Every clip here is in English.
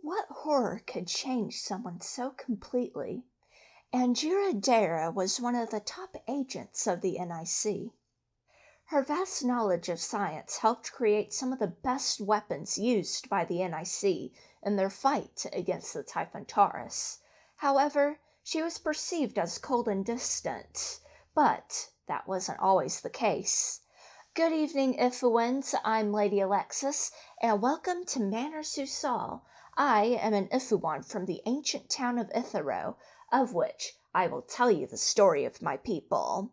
What horror could change someone so completely? Angeira was one of the top agents of the NIC. Her vast knowledge of science helped create some of the best weapons used by the NIC in their fight against the Typhontaurus. However, she was perceived as cold and distant, but that wasn't always the case. Good evening, Iphuans. I'm Lady Alexis, and welcome to Manor Sous-sol. I am an Iphuan from the ancient town of Ithoro, of which I will tell you the story of my people.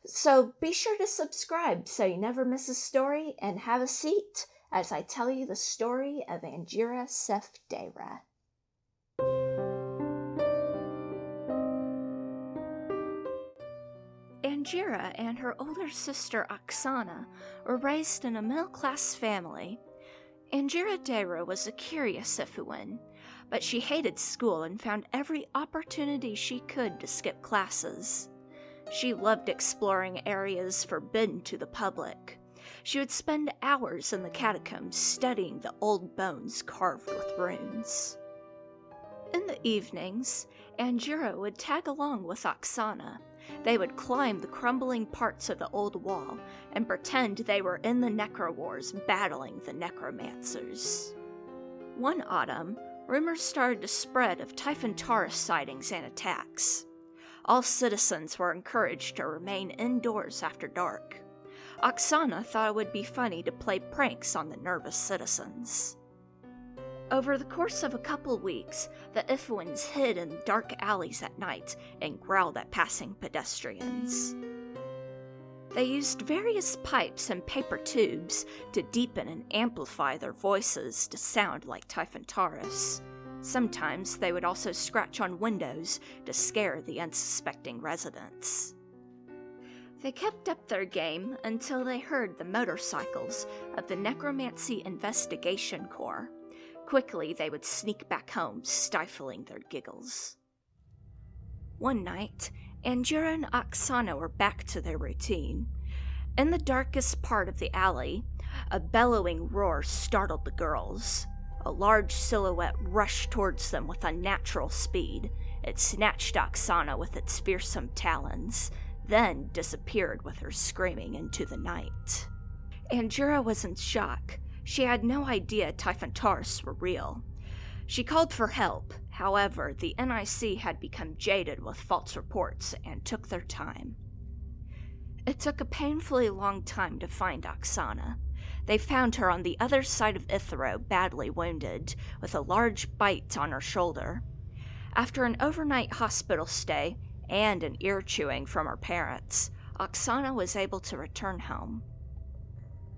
So be sure to subscribe so you never miss a story, and have a seat as I tell you the story of Angeira Sefdera. Angeira and her older sister Oksana were raised in a middle-class family. Angeira was a curious Iphuan, but she hated school and found every opportunity she could to skip classes. She loved exploring areas forbidden to the public. She would spend hours in the catacombs studying the old bones carved with runes. In the evenings, Angeira would tag along with Oksana. They would climb the crumbling parts of the old wall and pretend they were in the Necro Wars battling the Necromancers. One autumn, rumors started to spread of Typhontaurus sightings and attacks. All citizens were encouraged to remain indoors after dark. Oksana thought it would be funny to play pranks on the nervous citizens. Over the course of a couple weeks, the Iphuans hid in dark alleys at night and growled at passing pedestrians. They used various pipes and paper tubes to deepen and amplify their voices to sound like Typhontaurus. Sometimes they would also scratch on windows to scare the unsuspecting residents. They kept up their game until they heard the motorcycles of the Necromancy Investigation Corps. Quickly, they would sneak back home, stifling their giggles. One night, Angeira and Oksana were back to their routine. In the darkest part of the alley, a bellowing roar startled the girls. A large silhouette rushed towards them with unnatural speed. It snatched Oksana with its fearsome talons, then disappeared with her screaming into the night. Angeira was in shock. She had no idea Typhontaurus were real. She called for help. However, the NIC had become jaded with false reports and took their time. It took a painfully long time to find Oksana. They found her on the other side of Ithoro, badly wounded, with a large bite on her shoulder. After an overnight hospital stay and an ear chewing from her parents, Oksana was able to return home.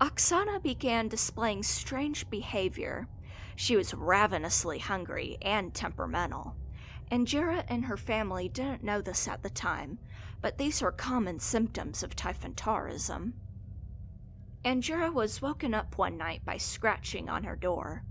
Oksana began displaying strange behavior. She was ravenously hungry and temperamental. Angeira and her family didn't know this at the time, but these were common symptoms of Typhontarism. Angeira was woken up one night by scratching on her door.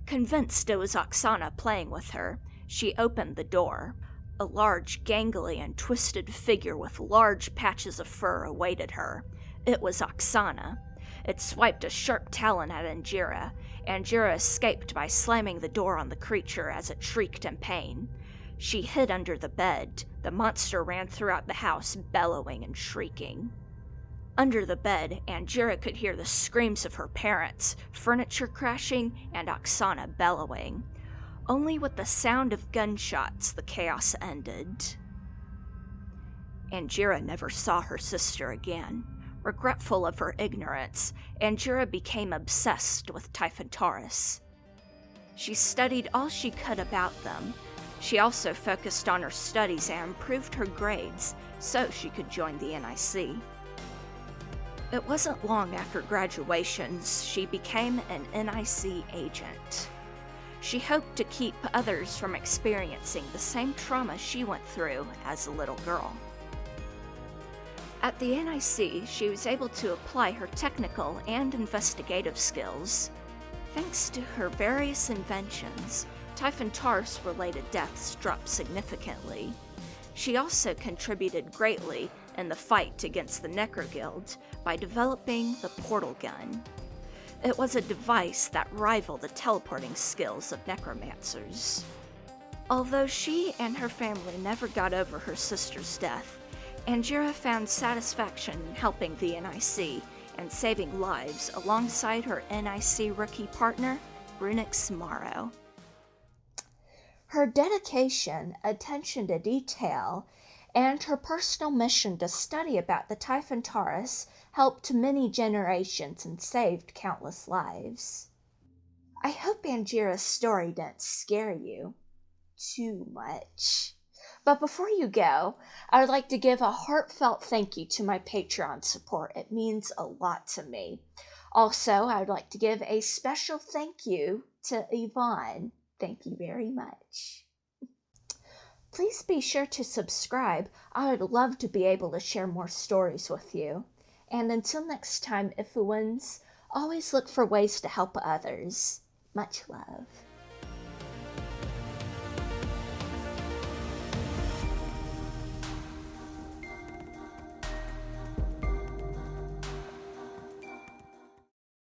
Convinced it was Oksana playing with her, she opened the door. A large, gangly, and twisted figure with large patches of fur awaited her. It was Oksana. It swiped a sharp talon at Angeira. Angeira escaped by slamming the door on the creature as it shrieked in pain. She hid under the bed. The monster ran throughout the house, bellowing and shrieking. Under the bed, Angeira could hear the screams of her parents, furniture crashing, and Oksana bellowing. Only with the sound of gunshots the chaos ended. Angeira never saw her sister again. Regretful of her ignorance, Angeira became obsessed with Typhontaurus. She studied all she could about them. She also focused on her studies and improved her grades so she could join the NIC. It wasn't long after graduation she became an NIC agent. She hoped to keep others from experiencing the same trauma she went through as a little girl. At the NIC, she was able to apply her technical and investigative skills. Thanks to her various inventions, Typhontaurus-related deaths dropped significantly. She also contributed greatly in the fight against the Necro Guild by developing the portal gun. It was a device that rivaled the teleporting skills of necromancers. Although she and her family never got over her sister's death, Angeira found satisfaction in helping the NIC and saving lives alongside her NIC rookie partner, Brunix Morrow. Her dedication, attention to detail, and her personal mission to study about the Typhon Taurus helped many generations and saved countless lives. I hope Angeira's story didn't scare you too much. But before you go, I would like to give a heartfelt thank you to my Patreon support. It means a lot to me. Also, I would like to give a special thank you to Iphuan. Thank you very much. Please be sure to subscribe. I would love to be able to share more stories with you. And until next time, Iphuans, always look for ways to help others. Much love.